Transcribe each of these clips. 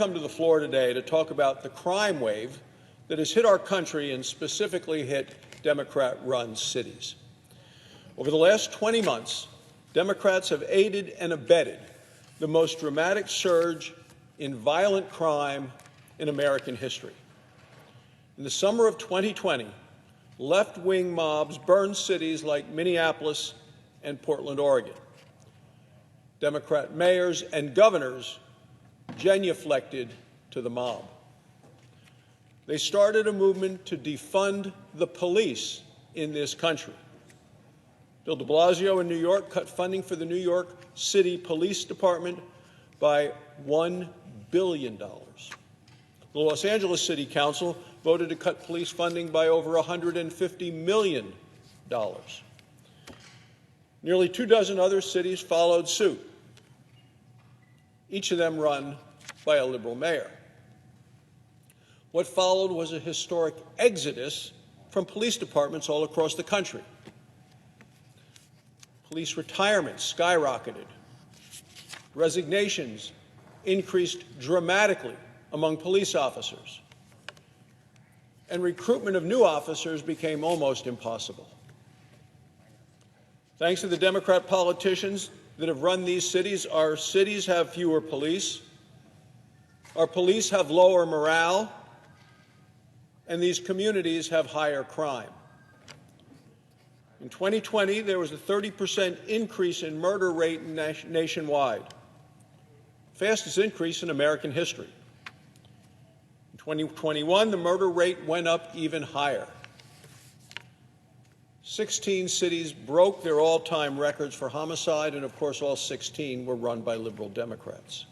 come to the floor today to talk about the crime wave that has hit our country and specifically hit Democrat-run cities. Over the last 20 months, Democrats have aided and abetted the most dramatic surge in violent crime in American history. In the summer of 2020, left-wing mobs burned cities like Minneapolis and Portland, Oregon. Democrat mayors and governors genuflected to the mob. They started a movement to defund the police in this country. Bill de Blasio in New York cut funding for the New York City Police Department by $1 billion. The Los Angeles City Council voted to cut police funding by over $150 million. Nearly 24 other cities followed suit, each of them run by a liberal mayor. What followed was a historic exodus from police departments all across the country. Police retirements skyrocketed. Resignations increased dramatically among police officers. And recruitment of new officers became almost impossible. Thanks to the Democrat politicians that have run these cities, our cities have fewer police, our police have lower morale, and these communities have higher crime. In 2020, there was a 30% increase in murder rate nationwide, fastest increase in American history. In 2021, the murder rate went up even higher. 16 cities broke their all-time records for homicide, and of course all 16 were run by liberal Democrats.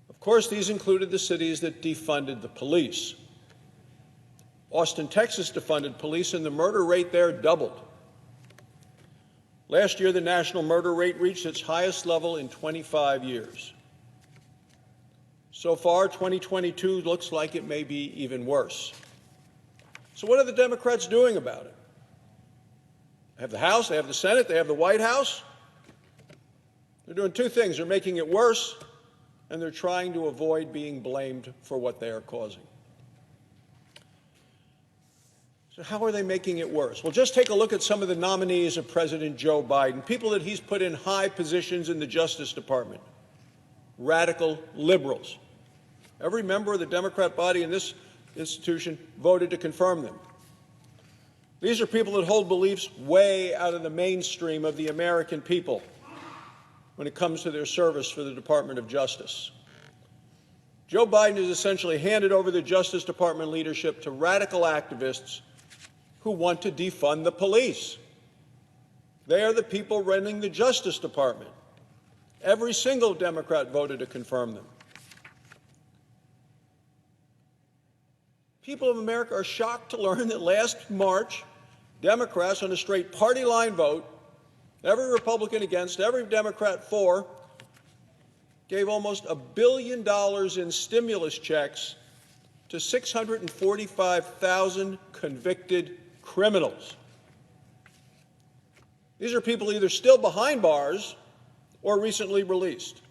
Of course, these included the cities that defunded the police. Austin, Texas defunded police, and the murder rate there doubled. Last year, the national murder rate reached its highest level in 25 years. So far, 2022 looks like it may be even worse. So what are the Democrats doing about it? They have the House, they have the Senate, they have the White House. They're doing two things. They're making it worse, and they're trying to avoid being blamed for what they are causing. So how are they making it worse? Well, just take a look at some of the nominees of President Joe Biden, people that he's put in high positions in the Justice Department, radical liberals. Every member of the Democrat body in this institution voted to confirm them. These are people that hold beliefs way out of the mainstream of the American people when it comes to their service for the Department of Justice. Joe Biden has essentially handed over the Justice Department leadership to radical activists who want to defund the police. They are the people running the Justice Department. Every single Democrat voted to confirm them. People of America are shocked to learn that last March, Democrats on a straight party line vote, every Republican against, every Democrat for, gave almost $1 billion in stimulus checks to 645,000 convicted criminals. These are people either still behind bars or recently released.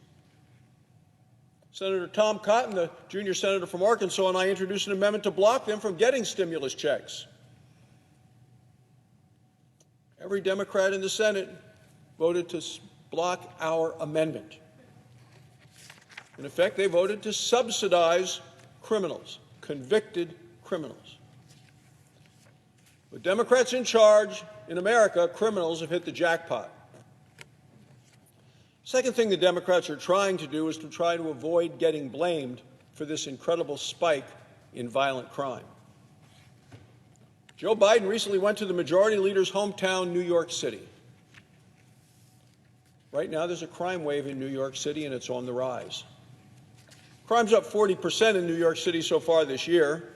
Senator Tom Cotton, the junior senator from Arkansas, and I introduced an amendment to block them from getting stimulus checks. Every Democrat in the Senate voted to block our amendment. In effect, they voted to subsidize criminals, convicted criminals. With Democrats in charge in America, criminals have hit the jackpot. Second thing the Democrats are trying to do is to try to avoid getting blamed for this incredible spike in violent crime. Joe Biden recently went to the majority leader's hometown, New York City. Right now, there's a crime wave in New York City, and it's on the rise. Crime's up 40% in New York City so far this year.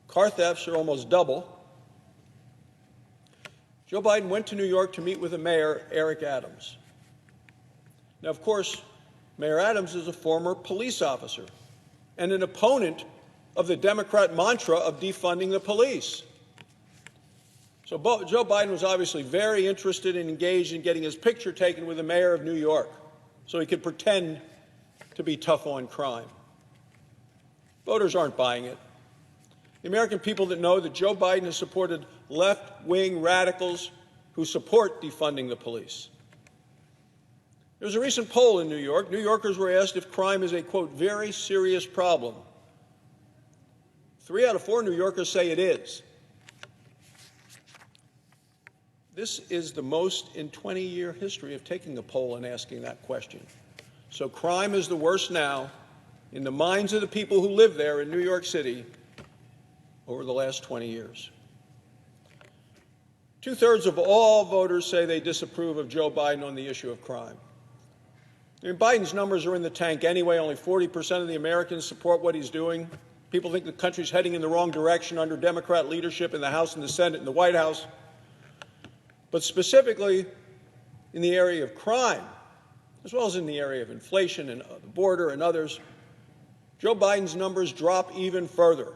Car thefts are almost double. Joe Biden went to New York to meet with the mayor, Eric Adams. Now, of course, Mayor Adams is a former police officer and an opponent of the Democrat mantra of defunding the police. So Joe Biden was obviously very interested and engaged in getting his picture taken with the mayor of New York so he could pretend to be tough on crime. Voters aren't buying it. The American people that know that Joe Biden has supported left-wing radicals who support defunding the police. There was a recent poll in New York. New Yorkers were asked if crime is a, quote, very serious problem. 3 out of 4 New Yorkers say it is. This is the most in 20-year history of taking a poll and asking that question. So crime is the worst now in the minds of the people who live there in New York City over the last 20 years. 2/3 of all voters say they disapprove of Joe Biden on the issue of crime. I mean, Biden's numbers are in the tank anyway. Only 40% of the Americans support what he's doing. People think the country's heading in the wrong direction under Democrat leadership in the House and the Senate and the White House. But specifically in the area of crime, as well as in the area of inflation and the border and others, Joe Biden's numbers drop even further.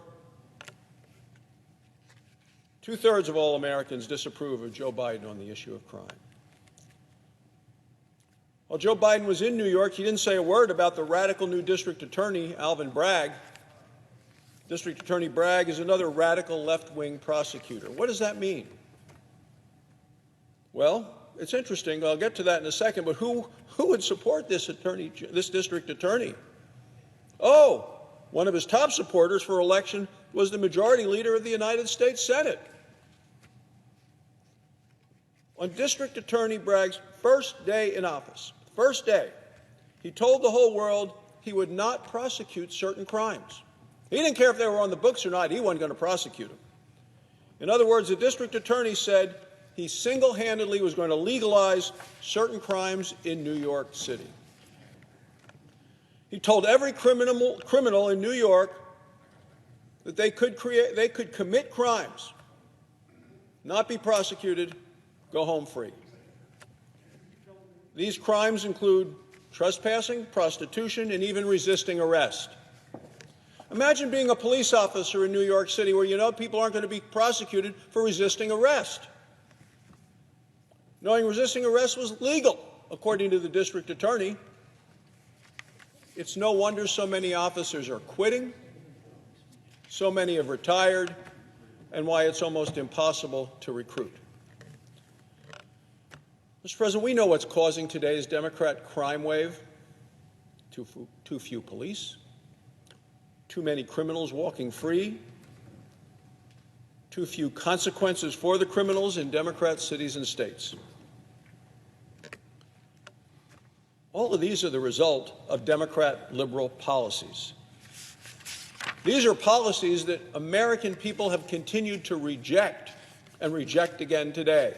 2/3 of all Americans disapprove of Joe Biden on the issue of crime. While Joe Biden was in New York, he didn't say a word about the radical new district attorney, Alvin Bragg. District Attorney Bragg is another radical left-wing prosecutor. What does that mean? Well, it's interesting. I'll get to that in a second. But who would support this district attorney? Oh, one of his top supporters for election was the majority leader of the United States Senate. On District Attorney Bragg's first day in office, first day, he told the whole world he would not prosecute certain crimes. He didn't care if they were on the books or not. He wasn't going to prosecute them. In other words, the district attorney said he single-handedly was going to legalize certain crimes in New York City. He told every criminal in New York that they could commit crimes, not be prosecuted, go home free. These crimes include trespassing, prostitution, and even resisting arrest. Imagine being a police officer in New York City where you know people aren't going to be prosecuted for resisting arrest. Knowing resisting arrest was legal, according to the district attorney. It's no wonder so many officers are quitting, so many have retired, and why it's almost impossible to recruit. Mr. President, we know what's causing today's Democrat crime wave. Too few police, too many criminals walking free, too few consequences for the criminals in Democrat cities and states. All of these are the result of Democrat liberal policies. These are policies that American people have continued to reject and reject again today.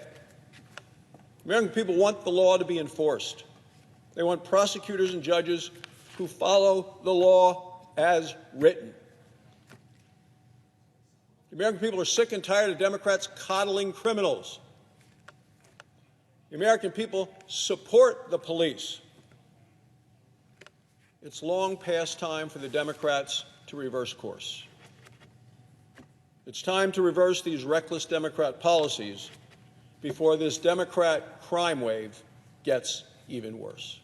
American people want the law to be enforced. They want prosecutors and judges who follow the law as written. The American people are sick and tired of Democrats coddling criminals. The American people support the police. It's long past time for the Democrats to reverse course. It's time to reverse these reckless Democrat policies before this Democrat crime wave gets even worse.